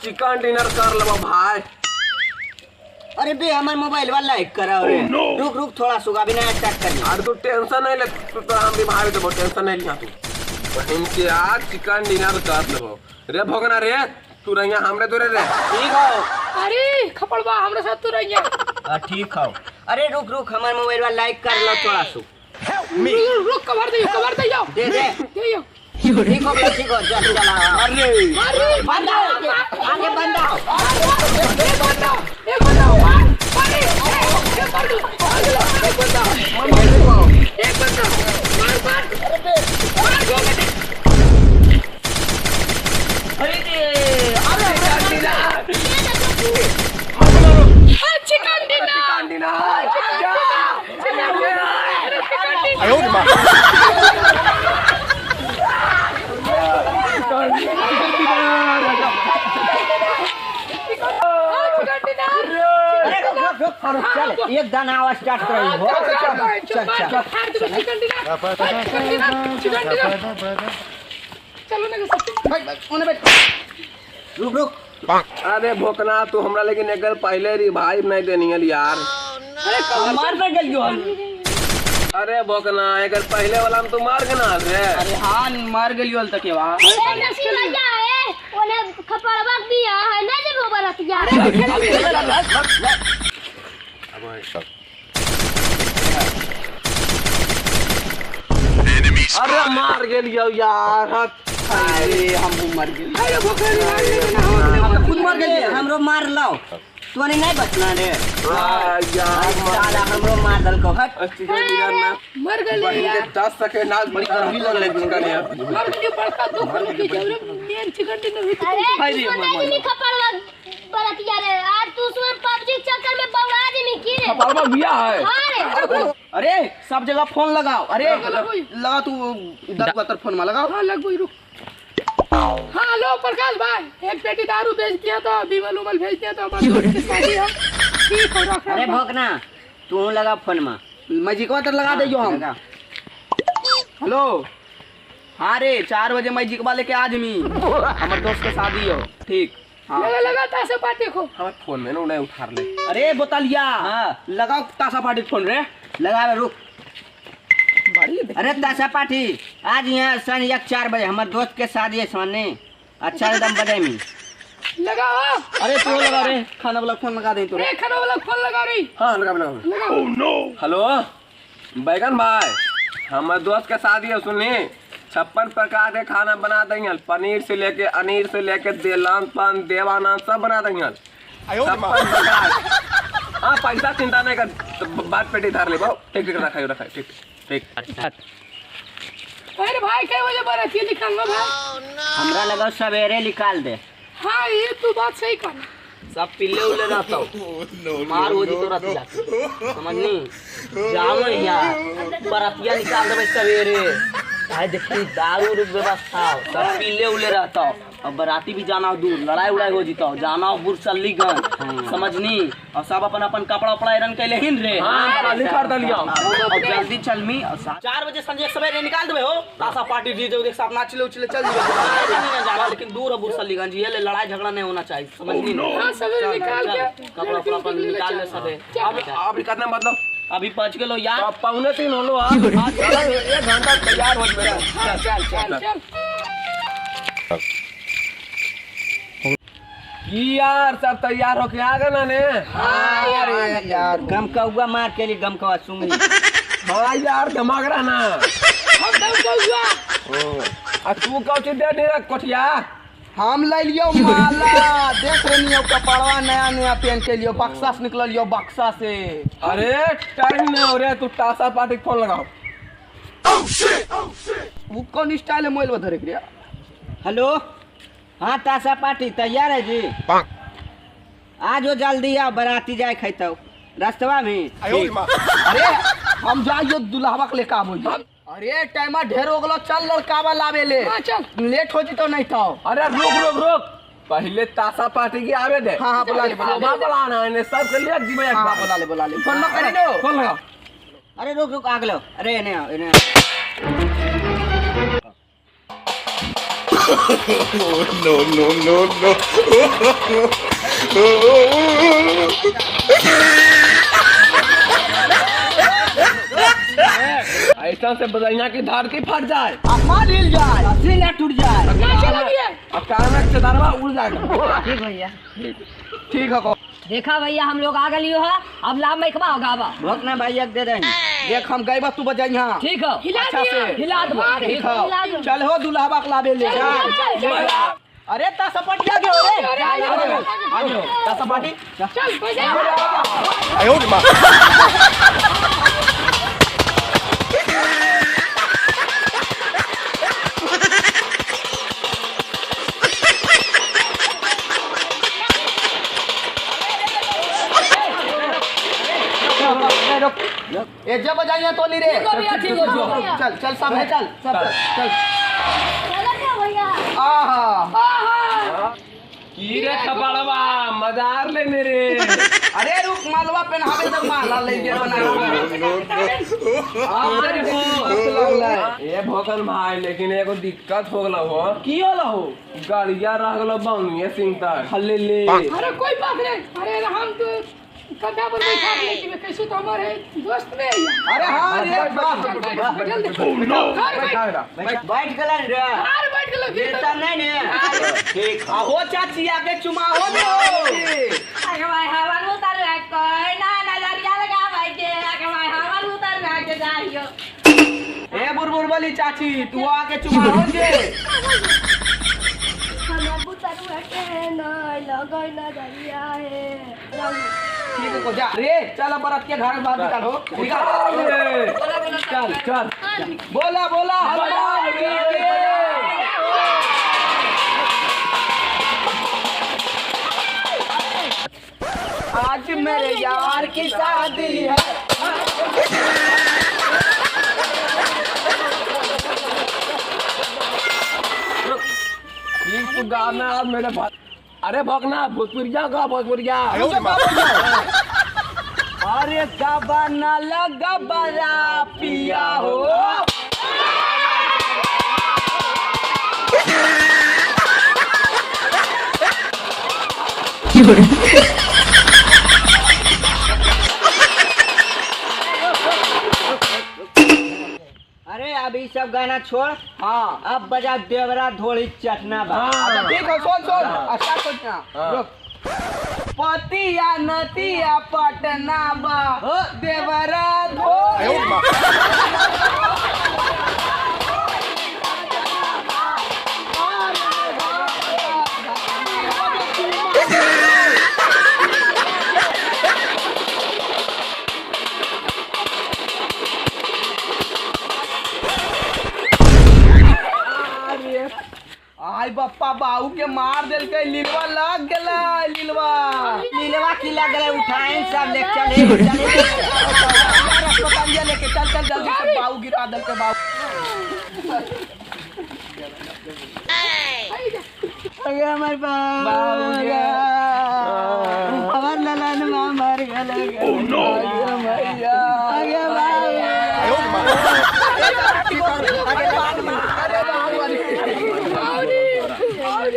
Chicken dinner कर लो भाई। अरे बे हमारे मोबाइल वाला लाइक कराओ रे। रुक रुक थोड़ा सुगा भी नहीं स्टार्ट करनी। अरे तू टेंशन नहीं ले, तो हम भी भाई तो टेंशन नहीं लिया तू। बहन के आज चिकन डिनर कर लो रे भोगना रे। तू रहिया हमरे तो रे ठीक हो। अरे खपड़वा हमरे साथ तू रहिया। ठीक हो। अरे रुक रुक हमारे मोबाइल वाला लाइक कर लो थोड़ा सु। रुक कवर दे दे दे ठीक हो जल्दी चला। अरे बंद आओ आगे बंद आओ। एक बंदा अरे एक बंदा मार चिकन डिनर चल एक दाना आवाज स्टार्ट करो। चलो ना रुक रुक। अरे भोकना तू हमरा लेकिन एक पहले रिवाइव नहीं देनी है यार। अरे मार पे गल गयो। अरे भोकना एक पहले वाला हम तू मार के ना रे। अरे हां मार गलियो तक के बा ओने खपड़वा दिया है ना जे बरत यार। अरे मार गेलियो यार। अरे हम मर गेल। अरे भोकरी खुद मर गेल। हमरो मार लो तोने नहीं बचना रे। यार साला हमरो मार दल को हट। चिकन डिनर ना मर गए यार। 10 सेकंड नाच बड़ी कर लग ले चिकन यार। मर गए बड़का दो खन की जरूरत मेन चिकन डिनर हुई। अरे नहीं खपड़वा बरत यार। आज तू सुन पबजी चक्कर में बौरा आदमी की रे। खपड़वा बिया है। हां रे अरे सब जगह फोन लगाओ। अरे लगाओ। लगा तू इधर का फोन में लगाओ। हां लग गई रुक। हाँ लो प्रकाश भाई एक पेटी दारू बेच दिया तो बीमल उमल भेज दिया तो हमारी दोस्त की शादी है। ठीक हो रखा। अरे भोकना तू लगा फोन में मैजिक वाटर लगा दे जो हम। हेलो हाँ रे 4 बजे मैजिक वाले के आदमी हमारे दोस्त के शादी हो। ठीक लगा ताशा पार्टी को। हमारे फोन में ना उन्हें उठा ले। अरे बोतलिया लगाओ ताशा पार्टी फोन रे। लगा रुक। अरे ताशा पार्टी आज यहाँ सन 4 बजे हमारे दोस्त के शादी है सामने। अच्छा एकदम बड़े में लगाओ। अरे तू लगा रे खाना वाला फोन लगा दे तो। अरे खाना वाला फोन लगा रही। हाँ लगा। Oh no. हेलो बैगन भाई हमारे दोस्त के शादी है सुनी। 56 प्रकार के खाना बना देंगे। पनीर से लेके अनीर से लेके देलान पान देवानंद सब बना देंगे। 56 प्रकार। हाँ पैसा चिंता नहीं कर बात पेटी धार ले बाबू। ठीक रखा ठीक। अरे भाई क्या वजह बरत ये निकालना भाई। हमरा लगा सवेरे निकाल दे। हाँ ये तू बात सही कर। सब पिल्ले उल्ले रहता हूँ मार हो जी तो रतिया समझनी जाओ यार बरतिया निकाल दे सवेरे। चाहे देखी दारू व्यवस्था सब पिल्ले उल्ले रहता हूँ। अब बराती भी जाना दूर लड़ाई उड़ाई हो जीता हो जाना बुरसलीगंज समझनी। और सब अपन अपन कपड़ा उपड़ा रंग के लेहिन रे। और जल्दी चलमी 4 बजे संजय सवेरे निकाल देबे हो। ताशा पार्टी डीजे एक साथ नाचले उचले चल जाओ। लेकिन दूर है बुरसलीगंज ये लड़ाई झगड़ा नहीं होना चाहिए समझनी। हाँ सवेरे निकाल के कपड़ा उपड़ा अपन निकाल ले सबे। अभी कितना मतलब अभी 5 किलो यार 2:45 होलो। 1 घंटा तैयार हो मेरा। चल यार सब तैयार होके आ गए ना ने। हाँ यार गम का हुआ मार के लिए गम का सुंगली। हाँ यार धमाक रहा ना। हम दम को हुआ। तू कौन चीज दे कोठिया। हम ले लियो माला देख रही हो कपड़वा नया पहन के लियो बक्सा से निकल लियो बक्सा से। अरे टाइम नहीं हो रहा तू ताशा पार्टी फोन लगाओ। वो कौन स्टाइल है मोबाइल बता रहे। हेलो हाँ ताशा पार्टी तैयार है जी। आज वो जल्दी आओ बराती जाए खैतो रास्तवा में। अरे हम जाइयो दुल्हवा के लेके आबो। अरे टाइम ढेर हो गलो चल लड़कावा लावे ले। चल लेट हो जी तो नहीं था। अरे रुक पहले ताशा पार्टी की आवे दे। हाँ बुला ले बुलाना है सब के लिए जी में बुला ले फोन करे दो फोन लगा। अरे रुक आग लो। अरे इन्हें ऐसा से बजैया की धार की फट जाए, आसमान हिल जाए, सीना टूट जाए। अब कान से दरवा उड़ जाएगा। ठीक भैया। ठीक है को देखा भैया हम लोग आ गलियो है, अब लाभ में कमा गावा। भोकना भैया दे देंगे। देख हम गए बस तू बजाइया। ठीक है, अच्छा से हिला दो। ठीक है, चल हो दूल्हा बाक लावे ले। अरे ता सपाटिया के हो रे, आगे हो ता सपाटी। चल बजा। आयो रे मां। ए जब बजाइया तो नहीं रे। चल चल सब है, चल सब चल। चलो क्या भैया आहा की रे खबड़वा मजार ले मेरे। अरे रुक मालवा पहनावे तो माला लेके बना। ए भोकन भाई, लेकिन एगो दिक्कत हो गला हो। की होला हो? गाड़िया रह गलो बाउनिए सिंह तक हल्ले ले। अरे कोई बात नहीं। अरे हम तो कंधा पर बैठा के लेके कैसे तो हमारे दोस्त में है। अरे हां रे बाप जल्दी बैठ गलन रे। अरे बैठ के लगे गिरता नहीं ने। ठीक हो चाची आके चुमा हो दे हो। अरे भाई हवन उतर है, कोई ना नजरिया लगा भाई के। अरे भाई हवन उतर है के जाइयो। ए बुरबुर वाली चाची तू आके चुमा हो दे। हम बुतरू हटे ना लगई ना दरिया है। ठीक है को जा रे। चल बरात के घर बाहर निकाल हो। चल चल बोला बोला हलवा के। आज मेरे यार की शादी है। तू गाना अब मेरे भाई। अरे भोकना भोजपुरिया का भोजपुरिया। अरे गबना लगा बरा पिया हो। अरे अब ये सब गाना छोड़। हाँ अब बजा देवरा धोली चटना बा। हाँ। ठीक है सुन सुन अच्छा सोचना। रुक पतिया नतिया पटना बा देवरा धोली। आई बप्पा बाऊ के मार दिल के लीलवा लग गला। लीलवा की लग गए उठाएं सब ले चले अस्पताल लेके चल चल जल्दी से बाऊ गिरा दिल के बाऊ। अरे हमारे बाऊ गया हमार ललन में मर गया।